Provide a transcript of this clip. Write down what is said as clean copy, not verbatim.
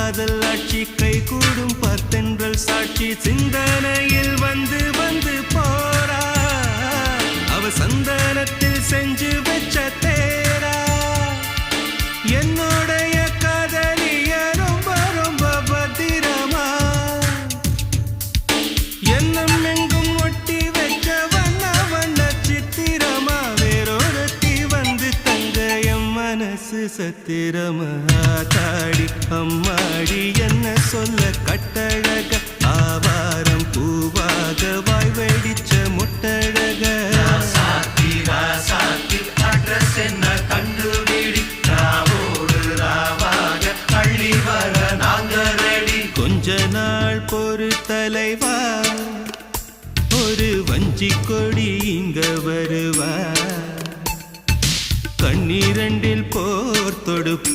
காதல் ஆட்சி கை கூடும் பார்த்தென்றல் சாட்சி சிந்தனையில் வந்து வந்து போறா அவ சந்தனத்தில் செஞ்சு வச்ச தேரா என்னுடைய காதலிய ரொம்ப ரொம்ப பத்திரமா என்னும் எங்கும் ஒட்டி வச்ச வண்ண வண்ண சித்திரமா வேறொருத்தி வந்து தங்க என் மனசு சத்திரமா தாடி அம்மாடி என்ன சொல்ல கட்டழக ஆவாரம் பூவாக வாய் வெடிச்ச முட்டழக அட்ரஸ் என்ன கண்டுபிடி ராவோடு ராவாக அள்ளி வர நாங்க ரெடி கொஞ்ச நாள் பொறு தலைவா ஒரு வஞ்சி கொடி இங்க வருவா கண்ணீரண்டில் போர் தொடுப்பு